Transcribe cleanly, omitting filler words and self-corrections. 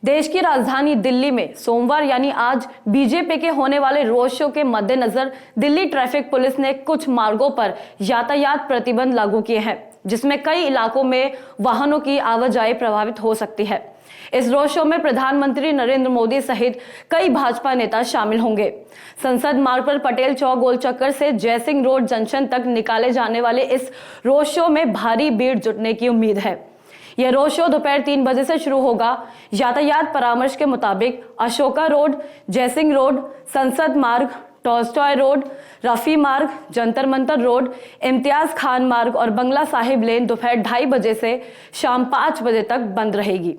देश की राजधानी दिल्ली में सोमवार यानी आज बीजेपी के होने वाले रोड शो के मद्देनजर दिल्ली ट्रैफिक पुलिस ने कुछ मार्गों पर यातायात प्रतिबंध लागू किए हैं, जिसमें कई इलाकों में वाहनों की आवाजाही प्रभावित हो सकती है। इस रोड शो में प्रधानमंत्री नरेंद्र मोदी सहित कई भाजपा नेता शामिल होंगे। संसद मार्ग पर पटेल चौक गोल चक्कर से जयसिंह रोड जंक्शन तक निकाले जाने वाले इस रोड शो में भारी भीड़ जुटने की उम्मीद है। यह रोड शो दोपहर 3 बजे से शुरू होगा। यातायात परामर्श के मुताबिक अशोका रोड, जयसिंह रोड, संसद मार्ग, टॉलस्टॉय रोड, रफी मार्ग, जंतर मंतर रोड, इम्तियाज खान मार्ग और बंगला साहिब लेन दोपहर 2:30 बजे से शाम 5 बजे तक बंद रहेगी।